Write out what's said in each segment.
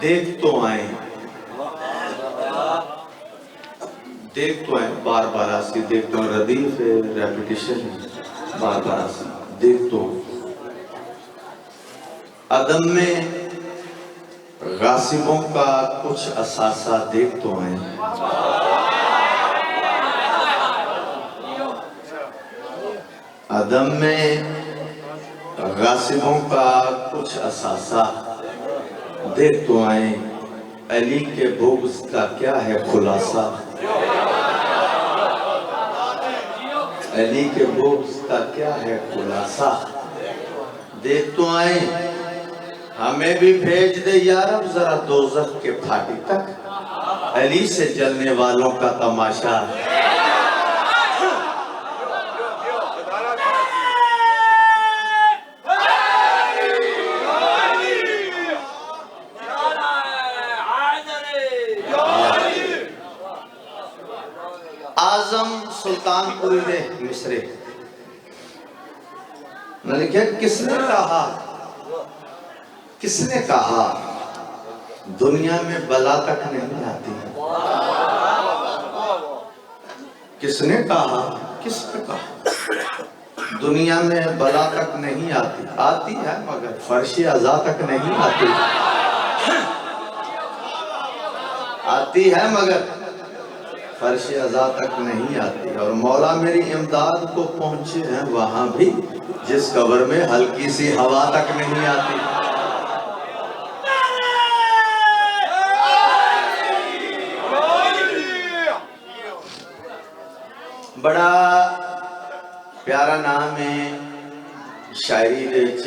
دیکھ تو آئیں بار بار آسی، دیکھ تو ردیف ہے، ریپیٹیشن ہے، بار بار آسی دیکھ تو عدم میں غاصبوں کا کچھ اثاثہ دیکھ تو آئیں، عدم میں غاصبوں کا کچھ اثاثہ دیکھ تو آئیں، علی کے بغض کا کیا ہے خلاصہ، علی کے بغض کا کیا ہے خلاصہ دیکھ تو آئیں، ہمیں بھی بھیج دے یارب ذرا دوزخ کے پھاٹی تک، علی سے جلنے والوں کا تماشا اعظم سلطان پوری نے مصرے نے لکھا، کس نے کہا دنیا میں بلا تک نہیں آتی، کس نے کہا دنیا میں بلا تک نہیں آتی، آتی ہے مگر فرش عزا تک نہیں آتی، آتی ہے مگر فرش عزا تک نہیں آتی، اور مولا میری امداد کو پہنچے ہیں وہاں بھی جس قبر میں ہلکی سی ہوا تک نہیں آتی۔ بڑا پیارا نام ہے شاعری وچ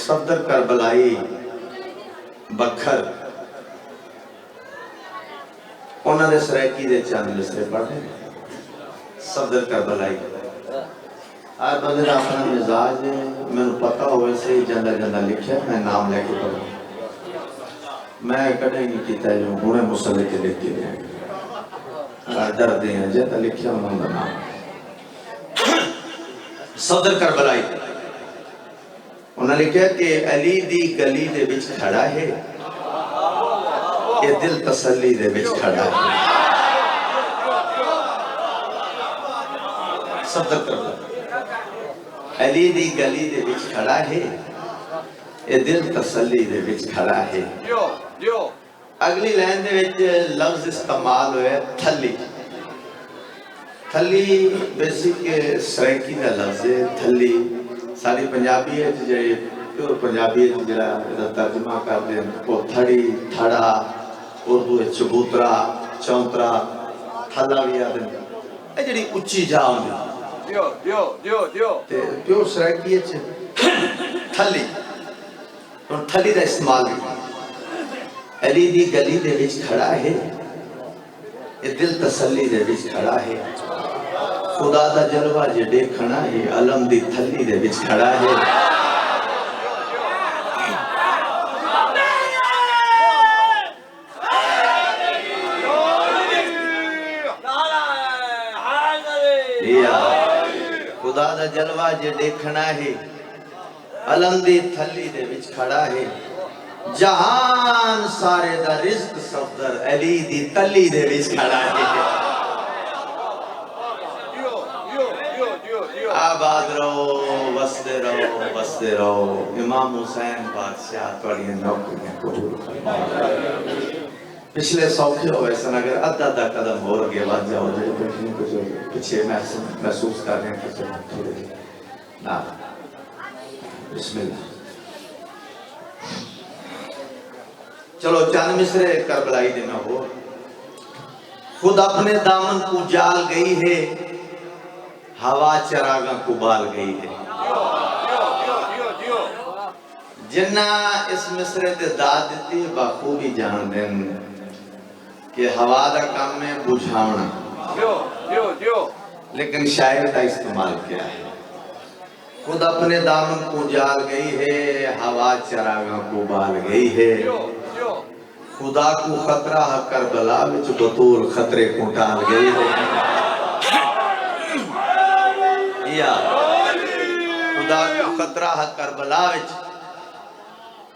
صفدر کربلائی بکھر، انہوں نے سرائکی دے چاند مصرے پڑھے، صفدر کربلائی آج بندے دا اپنا مزاج ہے، میں نے پتا ہوئے سے جندہ لکھیا، میں نام لے کے پڑھوں، میں کڑے نہیں کیتا ہے جو ہونے مسلح کے لکھ کے لیں درد ہیں جیتا لکھیا انہوں نے نام صفدر کربلائی، انہوں نے لکھا کہ علی دی گلی دے بچ کھڑا ہے، یہ دل تسلی دے بچ کھڑا ہے، صفدر کربلائی علی دی گلی دے بچ کھڑا ہے، یہ دل تسلی دے بچ کھڑا ہے۔ اگلی لائن دے بچ لفظ استعمال ہوئے تھلی، تھلی بیسک سرائکی کا لفظ ہے، تھلی ساری پنجابی ہے پیور پنجابی ہے جڑا ترجمہ کر دیں وہ تھڑی، تھڑا، اردو ہے چبوترا، چونترا، تھلا بھی آدھیں اے جڑی اچھی جا ہوندی پیور سرائکی ہے تھلی، تھلی دا استعمال بھی علی دی گلی دے وچ کھڑا ہے، یہ دل تسلی دے وچ کھڑا ہے، خدا دا جلوہ جے دیکھنا ہے، علم دی تھلی دے وچ کھڑا ہے، خدا دا جلوہ جے دیکھنا ہے، علم دی تھلی دے وچ کھڑا ہے، جہان سارے دا رزق صفدر علی دی تلی دے وچ کھڑا ہے، آباد رہو بستے رہو امام حسین بادشاہ توڑی نوکریاں قبول فرمائے۔ پچھلے سوکھے ہوئے سن اگر ادھا قدم ہو رگے بات جاؤ جو پچھے محسوس کر رہے ہیں کہ تھوڑے نا بسم اللہ۔ چلو چاند مصرے کربلائی دینا ہو، خود اپنے دامن کو جال گئی ہے، ہوا چراغاں کو بال گئی ہے، جنہ اس مصرے تے داد دیتی بخوبی جان دیں کہ ہوا دا کام میں بجھاونا، لیکن شاعر کا استعمال کیا ہے، خود اپنے دامن کو جال گئی ہے، ہوا چراغاں کو بال گئی ہے، خدا کو خطرہ کربلا وچ بطور خطرے کو ٹال گئی ہے، یا خدا کو خطرہ کربلا وچ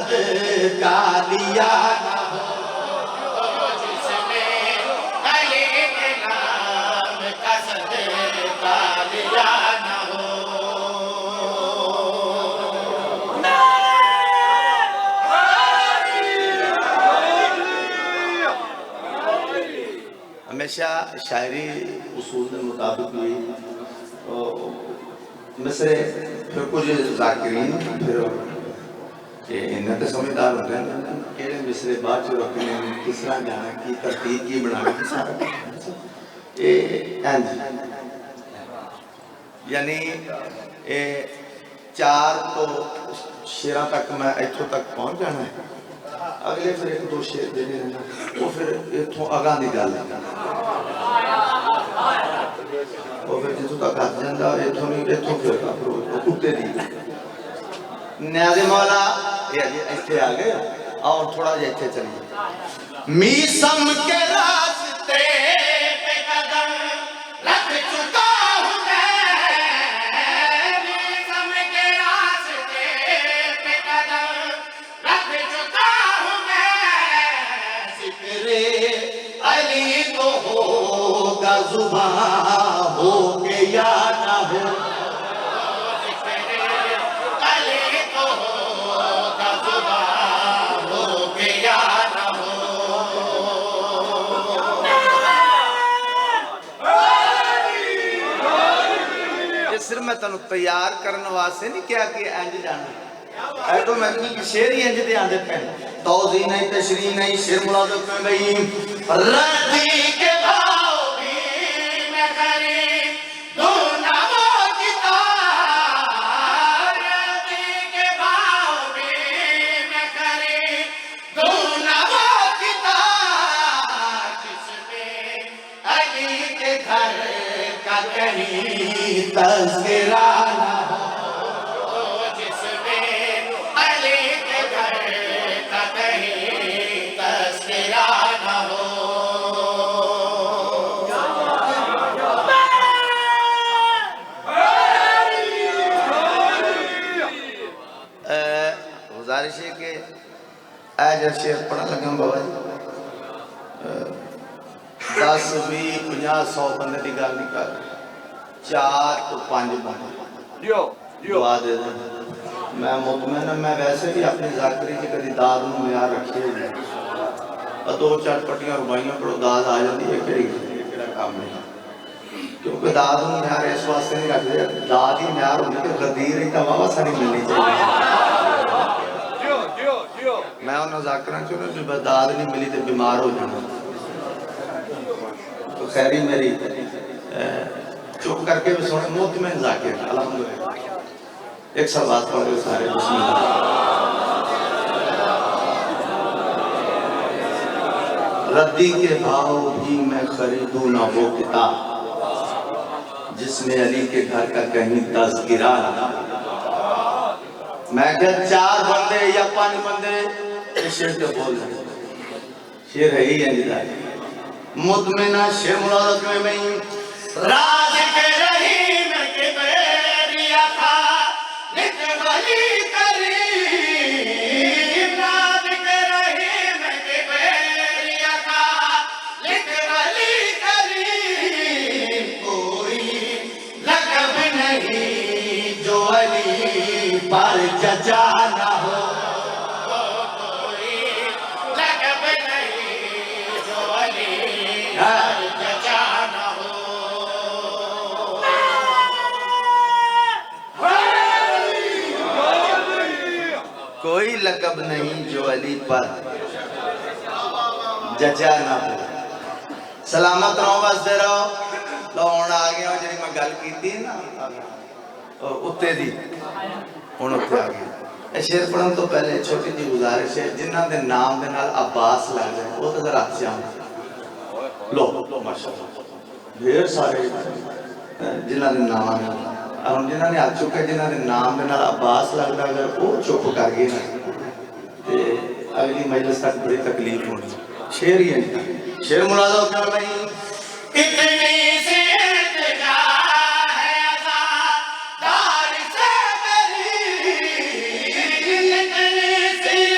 صدقہ لیا نہ ہو جس نے علی کے نام کا صدقہ لیا نہ ہو ہمیشہ شاعری اصول کے مطابق بھی مصرے پھر کچھ ذاکرین پھر انہیں تو سمجھدار ہوتے ہیں کہڑے مصرے بعد جو رکھنے ہیں کس طرح جانا کی ترتیب کی بنانے کی سارا یعنی چار تو شیرہ تک میں ایتھوں تک پہنچ جانا ہے اگلے پھر ایک دو شیر دینے ہیں وہ پھر ایتھوں آگاں دی گل ہے وہ پھر جتوں تک ہاتھ جاندہ ایتھوں نہیں ایتھوں پھر کتے دی نیاز مولا یہ ایتھے آگئے اور تھوڑا جا ایتھے چلیے میسم کے راستے پہ قدم رکھ چکا ہوں میں میسم کے راستے پہ قدم رکھ چکا ہوں میں ذکر علی کو ہوگا زبان ہو کے یا نہ ہو ذکر علی کو ہوگا زبان ہو کے یا نہ ہو یہ صرف میں تنہوں تیار کرنے واسے نہیں کیا کہ انج جانا اے تو میں کی شیر ہی انج دے آندے پہن توضیح نہیں تشریح نہیں شیر ملازم میں گئی ردی کے بھاؤ بھی میں خرید دوں نہ وہ کتاب ردی کے بھاؤ بھی میں خرید دوں نہ وہ کتاب جس میں علی کے گھر کا کہیں تذکرہ نہ ہو جس میں علی کے گھر کا کہیں تذکرہ نہ ہو گزارش ہے کہ اے جب شیر پڑھا لگا بابا جی 10 20 50 100 بندے دی گل نہیں کر 4 تو 5 بندے دعا دے دیں میں مطمئن میں ویسے بھی اپنی ذاکری کی کدی داد میں معیار رکھے ہوئے دو چار پٹیاں ربائیاں پڑھو داد آ جاتی ہے کہڑا کام نہیں کیونکہ داد میں معیار اس واسطے نہیں رکھتے داد ہی معیار ہونے کے غدیر ہی تمام ساری ملنی چاہیے میں انہوں ذاکران چاہوں جو داد نہیں ملی تو بیمار ہو جانا تو خیری میری چپ کر کے بھی سونے مطمئن ذاکر الحمدللہ ایک سلوات پڑھ گئے سارے بسم اللہ ردی کے بھاؤ بھی میں خریدوں نہ وہ کتاب جس میں علی کے گھر کا کہیں تذکرہ نہ میں کہا 4 بندے یا 5 بندے یہ شیر کے بول رہے ہیں شیر ہے ہی انجداری مطمئنہ شیر مرادت میں میں راز کے رحیم کے بیریا تھا لکھ ولی کریم راز کے رحیم کے بیریا تھا لکھ ولی کریم کوئی لقب نہیں جو علی پر ججا نہ ہو کوئی لقب نہیں جو علی پر ججا نہ ہو کوئی لقب نہیں جو علی پر ججا نہ ہو سلامت رہو بس دے رہو لون آ گیا جنہی میں گل کی تھی نا اتے دی ان اتے آ گیا شیر پڑھن تو پہلے چھوٹی جی گزارش ہے جنہ دے نام دے نال عباس لگ جائے وہ تو ذرا اچھا لو ماشاءاللہ ڈھیر سارے جنہ دے نام آنے ہم جنہ نے آ چکے جنہ دے نام دے نال عباس لگ جائے اگر وہ چپ کر گئے نا اگلی مجلس تک بڑی تکلیف ہونی شیر ہی ہے شیر ملازم کر رہی اتنی سی ارتجا ہے عزادار سے میری اتنی سی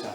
4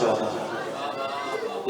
14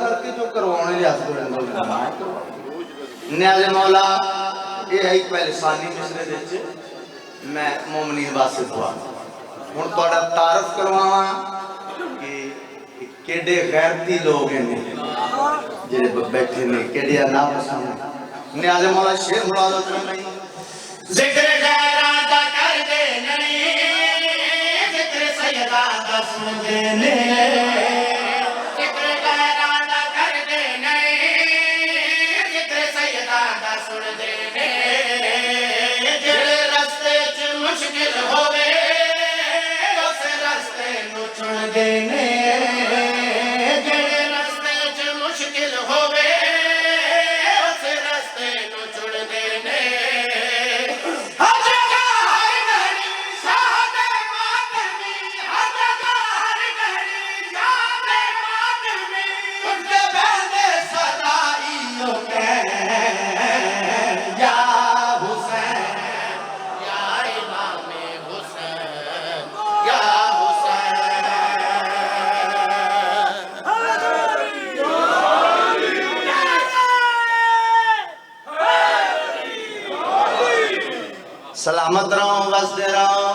کر کے جو کروانے لے ہاتھ نیاز مولا یہ ہے پہلے ثانی مصرے دیچے میں مومنین واسط ہوا ہوں توڑا تعارف کروانا کہ کیڑے غیرتی لوگ ہیں جنہیں بیٹھے نے کیڑے نام پسند نیاز مولا شیر مرادو تو نہیں ذکر غیران دا کر دے نہیں ذکر سیدان دا سن دے ذکر غیران دا کر دے نہیں ذکر سیدان دا سن دے جڑے رستے چ مشکل ہوئے اس رستے نو چن دے جڑے رستے چ مشکل ہوئے اس رستے نو چن دے سلامت رہو وسدے رہو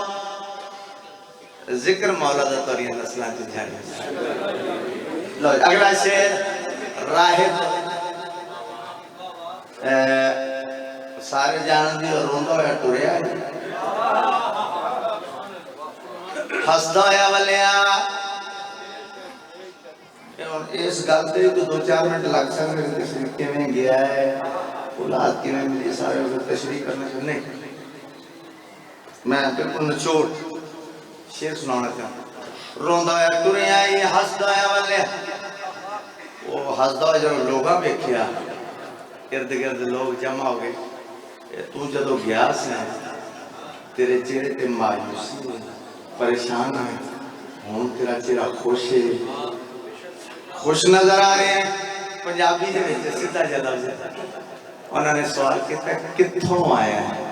ذکر مولا دا توریہ نسلان کی دھیان لو اگلا شیر راہب سارے جانن دی روندہ ہویا ٹورے آئے ہستا ہویا والیا اس گلتے تو 2-4 منٹ لگ سکتے ہیں کہ میں گیا ہے اولاد کی میں ملی سارے تشریح کرنے سے نہیں میں بالکل نچوڑ شیر سنانا چاہتا روندہ ہویا ٹورے آئی ہستا ہویا والیا وہ ہستا ہویا جو لوگاں بیکھیا ارد گرد لوگ جمع ہو گئے تو جدو گیا سے تیرے چہرے تے مایوسی پریشان ہے ہوں تیرا چہرہ خوش نظر آ رہے ہیں پنجابی دے وچ سیدھا جا لفظ انہوں نے سوال کیا کتھوں آیا ہے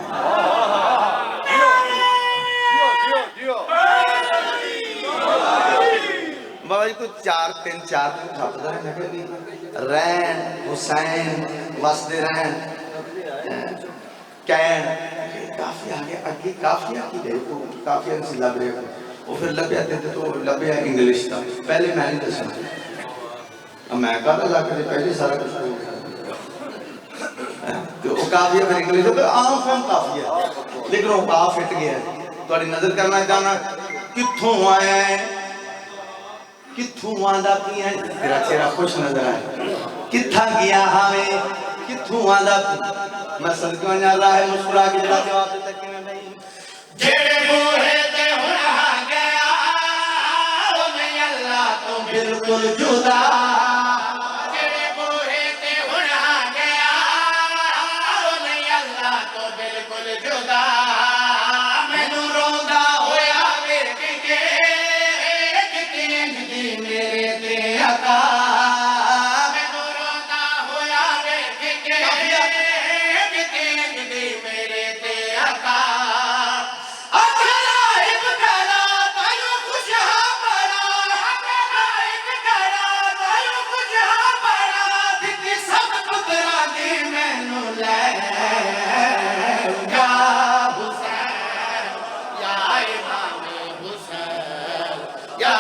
بابا جی کوئی 4 دن کھپتا ہے رین حسین وسدے رین کین کافی آگے اگی کافی آگی دے تو کافی انسی لب رہے وہ پھر لبے آتے تھے تو لبے انگلش تھا پہلے میں نہیں دسنا اب میں کہا تھا کہ پہلے سارا کچھ تو وہ کافی ہے پھر انگلش تو عام فہم کافی ہے لیکن وہ کافی ہٹ گیا ہے تو اڑی نظر کرنا چاہنا کتھوں آیا ہے کتھوں آندہ کی ہے تیرا چہرہ خوش نظر آئے کتھا گیا ہمیں کتھوں آندہ کی میں صدقہ جا رہا ہے مسکرا کی جڑا جواب دیتا کہ میں بھائی جڑے بوہے تے ہنا گیا وہ نہیں اللہ تو بالکل جدا جڑے بوہے تے ہنا گیا وہ نہیں اللہ تو بالکل جدا میں نو روندہ ہویا ویکھ کے میرے تے عطا میں نو روندہ ہویا ویکھ کے میرے تے عطا اکھلا ایک گھڑا تائیوں خوش ہاں بڑا اکھلا ایک گھڑا تائیوں خوش ہاں بڑا دیتی سب پترہ دی میں نو لے یا حسین یا امام حسین یا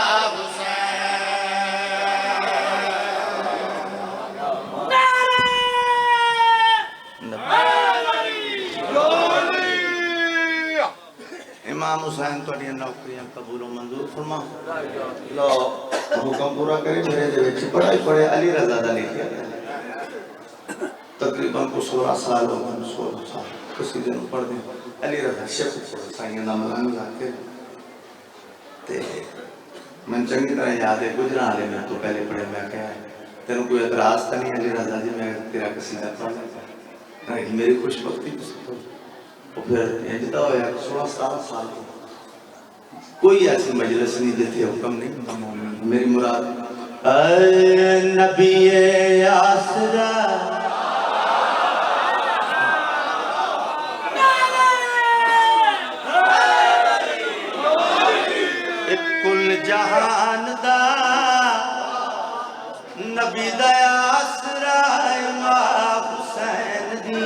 امام حسین تو اڈیاں نوکریاں قبول و منظور فرما لو حکم پورا کرے میرے دے وچ پڑھائی پڑھے علی رضا دا لکھیا تقریباً کو 16 سال ہو گئے 16 سال کسی دن پڑھ دیں علی رضا شیخ سائیں نام اللہ ذاکر تے میں چنگی طرح یاد ہے گجرا والے میں تو پہلے پڑھے میں کہا تینوں کوئی اعتراض تو نہیں علی رضا جی میں تیرا قصیدہ پڑھ لیتا میری خوش بختی اور پھر انجدہ ہویا 16-17 سال کو کوئی ایسی مجلس نہیں دیتے حکم نہیں میری مراد اے نبی آسرا کل جہان دا نبی دا آسرا امام حسین دی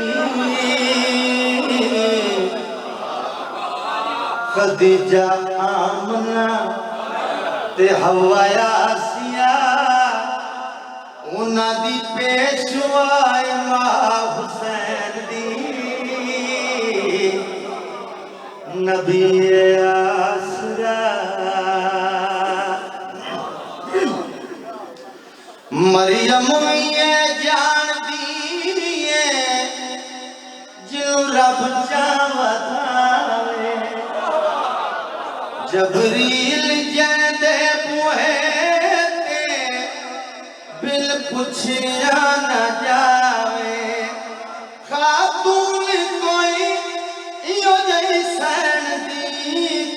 خدیجہ آمنہ تے حوا آسیہ انہاں دی پیشوا امام حسین دی نبی آسرا مریم یہ جان دیئے جو رب چاہتا جبریل جیندے پوہیتے بل پچھیا نہ جاوے خاتون کوئی ایو جیسین دی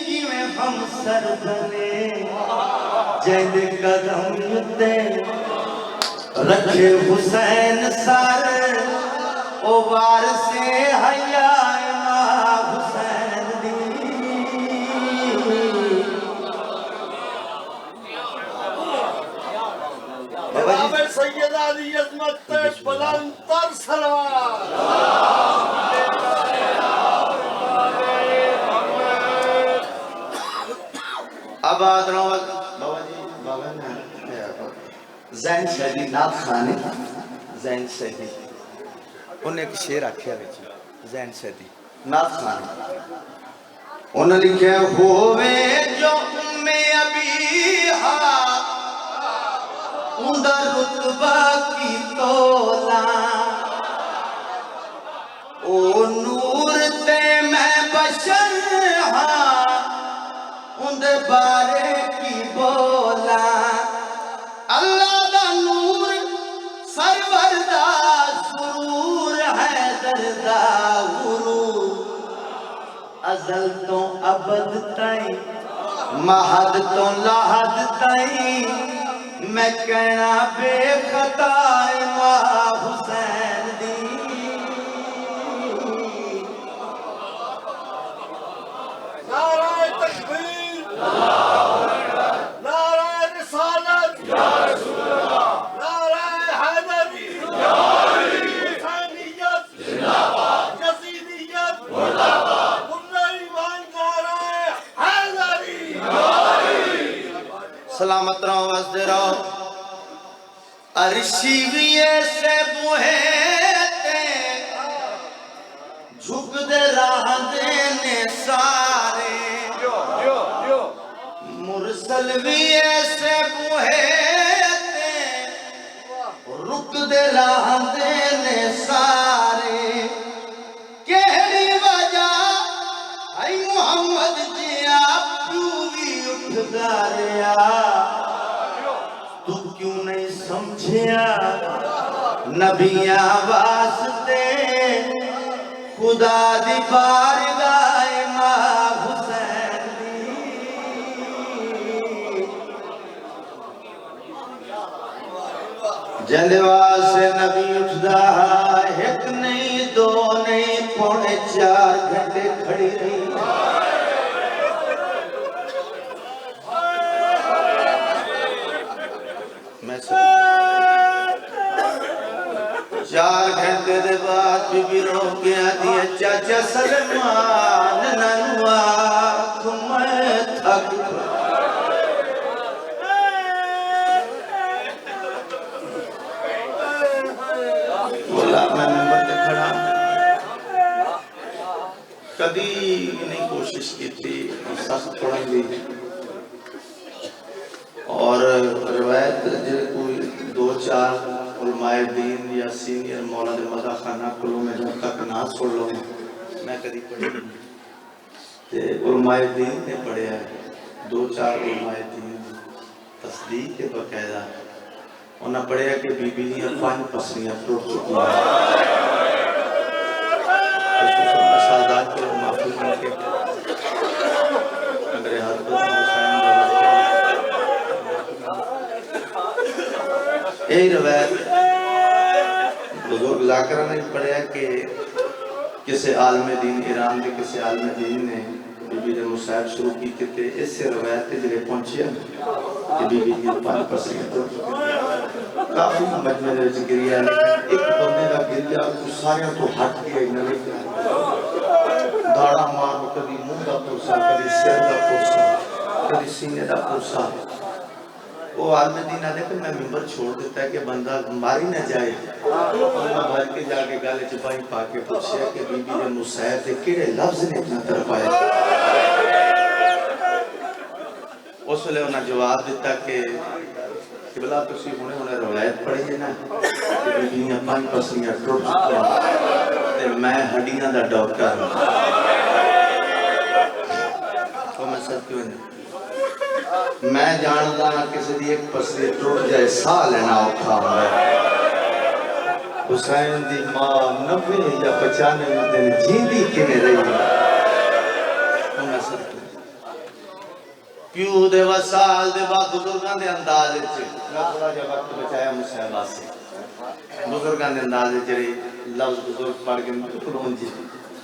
کیویں ہم سر بنے جیند قدم یتے رکھے حسین سر او وارث حیا امام حسین دی جناب سید علی عظمت بلند تر سلوات آباد روز بابا نے زین شہدی نات خانے زین شہدی انہیں ایک شیر آکھیا بچی زین شہدی نات خانے انہیں لکھے ہوئے جو ابیہا اندر رتبہ کی تولا او نور تے میں بشر ہاں اندر بارے کی بولا اللہ دا نور سرور دا سرور ہے دردہ غرور ازل تو ابد تائیں مہد تو لحد تائیں میں کہنا بے خطا امام حسین دی نعرہ تکبیر نعرہ رسالت نعرہ حیدری حسینیت یزیدیت قرہ ایمان نعرہ حیدری سلامت رہو وزد رہو عرشی بھی ایسے بوہیتے جھک دے راہ دینے سارے مرسل بھی ایسے بوہیتے رک دے راہ دینے سارے کہڑی وجہ اے محمد جی آپ کیوں بھی اٹھ داریا تو کیوں نہیں سمجھیا نبیاں واسطے خدا دی بارگاہ امام حسین دی جندے واسطے نبی اٹھدا ایک نہیں دو نہیں پونے 4 گھنٹے کھڑی رہی میں 4 گھنٹے دے بعد بی بی رو کے آتی ہے چاچا سلمان ننوا میں تھک بولا میں نمبر پہ کھڑا کبھی نہیں کوشش کی تھی سخت پڑھیں گی اور روایت جو کوئی 2-4 علماء دین یا سینئر مولانا مدہ خانہ کلوں میں جب تک نہ چھوڑ لوں میں کدھی پڑھی نہیں کہ علماء دین نے پڑھیا ہے 2-4 علماء دین تصدیق کے باقاعدہ انہاں پڑھیا کہ بی بی دیاں 5 پسلیاں ٹوٹ چکی ہیں سادات کے معافی کر کے میرے ہاتھ پر حسین یہی روایت بزرگ ذاکرہ نے پڑھا کہ کسی عالم دین ایران کے کسی عالم دین نے بی بی نے مصاحب شروع کی کہ اس سے روایت جلے پہنچیا کہ بی بی کی 5 پسلیاں ٹوٹ چکی ہیں کافی مجمع دے وچ گریا لیکن ایک بندے دا گریا سارے تو ہٹ گیا انہاں نے داڑا مار کبھی منہ دا پرسا کبھی سر دا پرسا کبھی سینے دا پرسا وہ عالم دین آنے کہ میں ممبر چھوڑ دیتا ہے کہ بندہ ماری نہ جائے میں بھر کے جا کے گالے چپائی پا کے پوچھے کہ بی بی نے مسائب دے کیڑے لفظ نے اتنا طرف آیا اس لئے انہاں جواب دیتا کہ بلا تسی ہونے روایت پڑھی ہے نا کہ بی بیاں پانچ پسلیاں ٹوٹ چکے ہیں میں ہڈیاں دا ڈاکٹر وہ میں سب کیوں نہیں میں جانتا نہ کسی دی ایک پسلی ٹوٹ جائے ساہ لینا اوکھا ہے حسین دی ماں 90 یا 95 دن جیندی کنے رہی وہ میں سب کیوں پیو دے وسال دے بعد بزرگاں دے اندازے چھے میں تھوڑا جا وقت بچایا مسئلہ سے بزرگاں دے اندازے چھے لفظ بزرگ پڑھ کے مطلب ان جی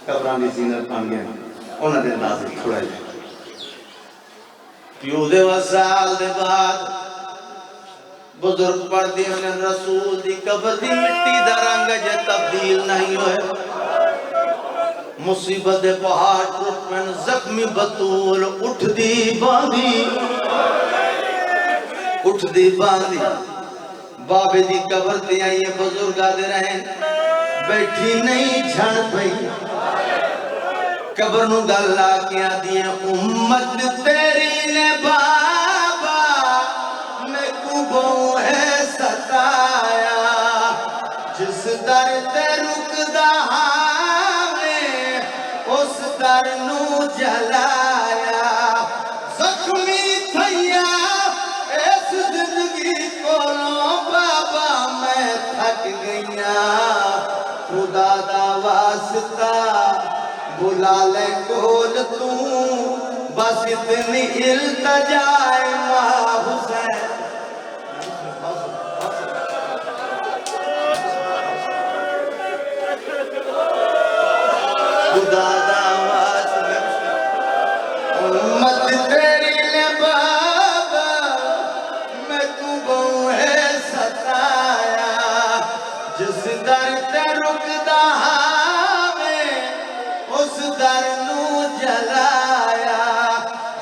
قبران دی زینت پان گئے انہاں دے اندازے تھوڑا جا پیو دے وسال دے بعد بزرگ پڑھ دی انہیں رسول دی قبر دی مٹی دا رنگ جے تبدیل نہیں ہوئے مصیبت پہاڑ ٹوٹن زخمی بطول اٹھ دی باندھی بابے دی قبر تے آئیے بزرگا دے رہیں بیٹھی نہیں جھڑ پئی قبر نو گلا کیا دیئے امت تیری نے بابا میں کبوں ہے ستایا جس در تے رکدا اس در نو جلایا زخمی تھیا اس زندگی کولوں بابا میں تھک گئیا خدا دا واسطہ بلا لے کول تو بس اتنی التجائے ماں حسین خدا دا واسطہ امت تیری نے بابا میں کبوں ہے ستایا جس در تے رکدا اس در نو جلایا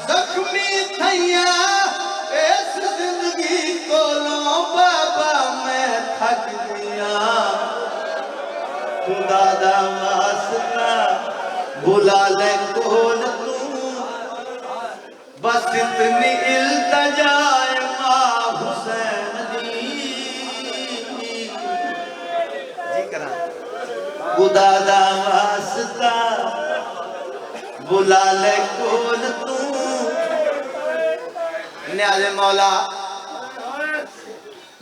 زخمی تھیا اس زندگی کولوں بابا میں تھک گیا خدا دا واسطہ بلا لے کول تو بس اتنی التجائے ماں حسین جی کرا خدا دا واسطہ بلا لے کول تو نیاز مولا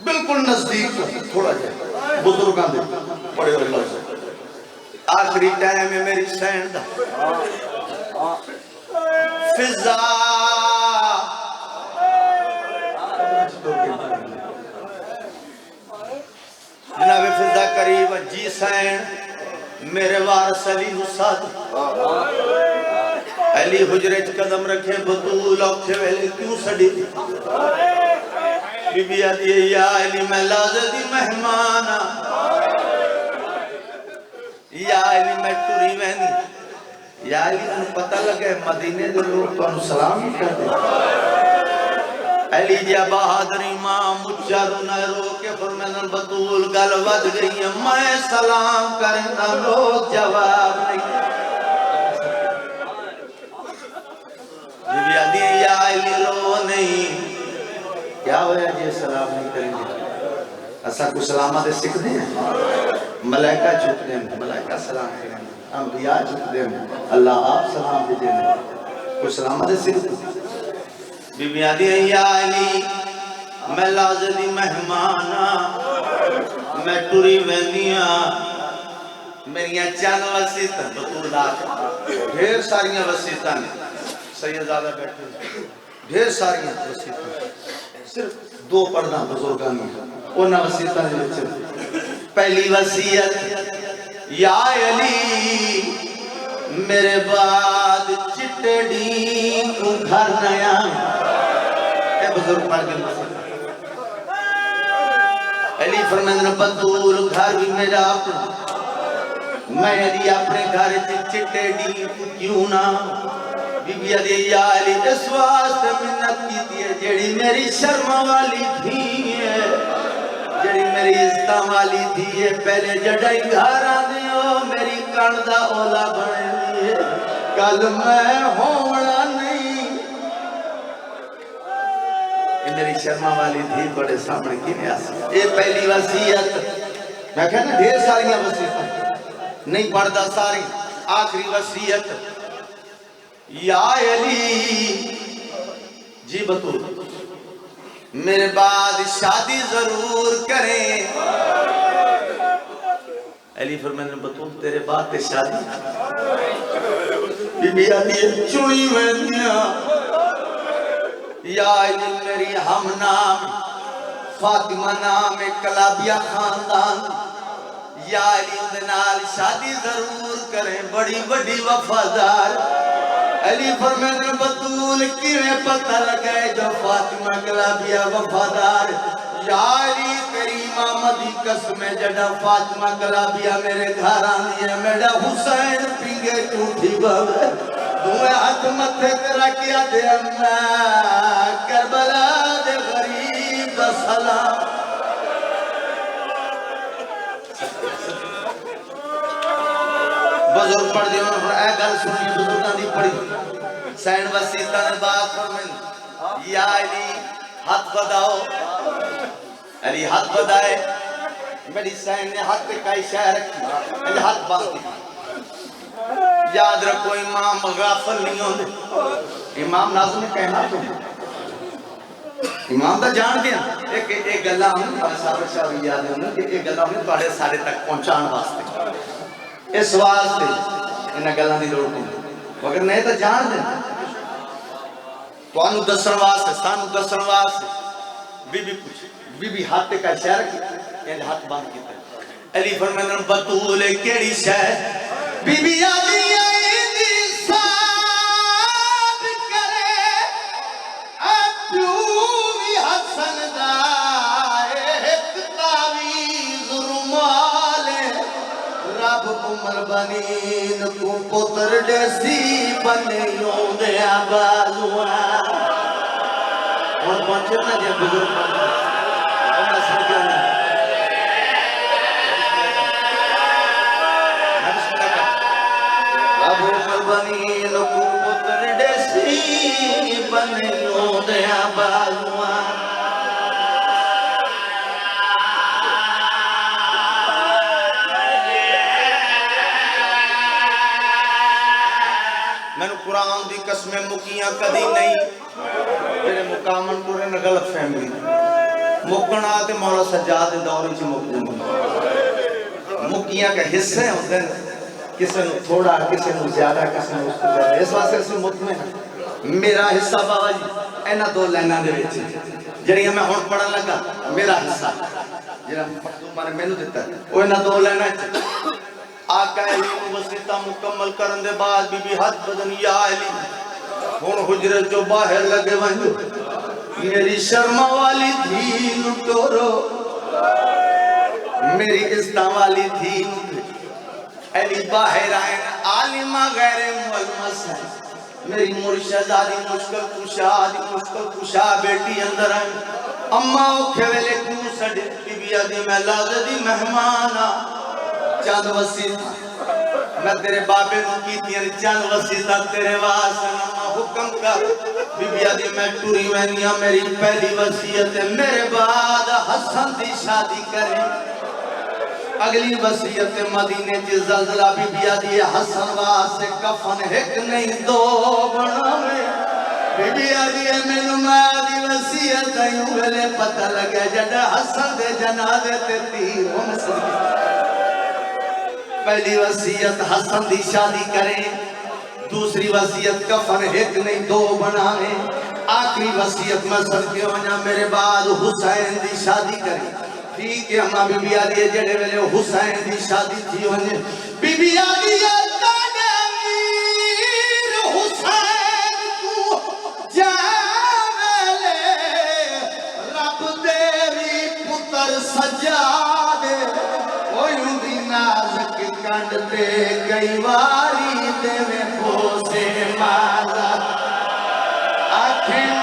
بالکل نزدیک تھوڑا جائے بزرگاں دے بڑے ہوئے لفظ آخری ٹائم ہے میری سین دا فضا جناب فضا قریب جی سین میرے وارث علی حساد علی حجرت قدم رکھے بطول اوکھے ویلے کیوں سڑی بی بی آدھی یا علی میں لازدی مہمانا یا علی میں ٹوری وینی یا علی انہوں پتہ لگے مدینے دے لوگ تو انہوں سلام ہی کر دے علی جا بہادر امام مجھارو نہ رو کے فرمینن بطول گل ود گئی ہے میں سلام کرنا لوگ جواب نہیں بی بی آدھی یا علی رو نہیں کیا ہویا جی سلام نہیں کریں گے ایسا کو سلامات سکھ دیں ملائکہ جھک دیں ملائکہ سلام کریں انبیاء جھک دیں اللہ آپ سلام بھی دیں کو سلامات سکھ دیں بی بی آدھی یا علی میں لازدی مہمانا میں ٹوری وینیاں میریاں چند وسیطیں بطول آج ڈھیر ساریاں وسیطیں سیدزادہ بیٹھے ڈھیر ساریاں وسیطیں صرف دو پردہ بزرگانی انہا وسیطہ نے پہلی وسیعت یا علی میرے بعد چٹڑی کو گھر نیا اے بزرگ پڑھ گئے علی فرمائے بطول گھر بھی میرا اپنا، میں علی اپنے گھر چٹے ڈی کیوں نہ بی بی علی یا علی اس واسطے منت کی دیئے جیڑی میری شرم والی تھی ہے، جیڑی میری عزت والی تھی ہے، پہلے جڑائی گھر آنے ہو میری کردہ اولا بنے دیئے، کل میں ہونا نہیں۔ یہ میری شرما والی تھی بڑے سامنے کی نیاز، یہ پہلی وصیت، میں کہنا ڈھیر ساریاں وصیتیں نہیں پڑھتا ساری، آخری وصیت یا علی جی بطول میرے بعد شادی ضرور کریں۔ علی فرمانے بطول تیرے بعد تے شادی، بی بی علی چنی میں دیا یا علی میری ہم نام فاطمہ نام کلابیہ خاندان، یا علی اندنال شادی ضرور کریں بڑی بڑی وفادار۔ علی فرمانے بطول کیویں پتہ لگائے جو فاطمہ کلابیہ وفادار، یا علی تیری امامہ دی قسم ہے جڑا فاطمہ کلابیہ میرے گھر آنی ہے، میرا حسین پینگے ٹوٹی بابے دوئے ہاتھ متھے تیرا کیا دے میں کربلا دے غریب دا سلام۔ بزرگ پڑھ دیوں اور اے گل سنی بزرگاں دی پڑھی سین وسیلہ نے بات فرمائیں یا علی ہاتھ بداؤ، علی ہاتھ بدائے، میری سین نے ہاتھ پہ کئی شہ رکھی میرے ہاتھ باندھ دی۔ یاد رکھو امام غافل نہیں ہونے، امام ناظم نے کہنا تو امام دا جان دیا ایک گلہ ہمیں صاحب شاہی یاد ہونا کہ ایک گلہ ہمیں توڑے سارے تک پہنچان واسطے، اس واسطے انہیں گلہ نہیں لوڑ دیں مگر نہیں تو جان دیں تو انہوں دسن واسطے سانو دسن واسطے بی بی پوچھ بی بی ہاتھ کا شہر کی یعنی ہاتھ باندھ کی تھا۔ علی فرمانے بطول کیڑی شہر بی بی علی آئیدی ساتھ کرے اپیوی حسن دائے ایک تاویز رمالے رب عمر بنین کو پتر ڈیسی بنیوں دے آبازوان اور پہنچے نا جب بزرگ پہنچے اور نسل کیا نہیں رب عمر بنین کو پتر ڈیسی بنیوں دے آبازوان میں نے قرآن دی قسمیں مکیاں کدی نہیں میرے مقامن کو رہنا غلط فہمی مکنا آتے مولا سجاد دوری چی مک جمع مکیاں کا حصے ہوتے ہیں کسی نے تھوڑا کسی نے زیادہ کسی نے اس کو زیادہ اس واسطے سے مطمئن ہے میرا حصہ بابا جی اینا دو لینہ دے بیچے جنہی میں ہون پڑھا لگا میرا حصہ جنہا مختومہ نے میں نے دیتا ہے وہ اینا دو لینہ ہے آقا علی وسیطہ مکمل کرن دے بعد بی بی حد بدن یا علی ہون حجرت جو باہر لگے ونجو میری شرما والی تھی لٹورو میری عزتہ والی تھی علی باہر آئین عالمہ غیر مولمس ہے میری مرشد آدھی مشکل کشا بیٹی اندر آئین اماں اوکھے ویلے کیوں سڑے بی بی آدھی میں لازہ دی مہمانا چاند وسیطہ میں تیرے بابے کو کی تھی چاند وسیطہ تیرے واسطہ نما حکم کر بی بی آدھی میں ٹوری وینیا میری پہلی وسیعت ہے میرے بعد حسن دی شادی کریں اگلی وسیعت مدینے کی زلزلہ بی بی آدھی حسن واسطے کفن ایک نہیں دو بناوے بی بی آدھی میں نمائی وسیعت ہے یوں گلے پتہ لگے جڑا حسن دے جنازے تے تیر ہم سکتے پہلی وصیت حسن دی شادی کریں دوسری وصیت کفن ایک نہیں دو بنائیں آخری وصیت میں صدقے ہونا میرے بعد حسین دی شادی کریں ٹھیک ہے ہمیں بی بی آدھی جڑے ویلے حسین دی شادی تھی ہونے بی بی آدھی تنویر حسین کو جاوے رب دیری پتر سجاد کوئی بھی نازک کنڈ دے کئی واری دے میں پوسے مالا آنکھیں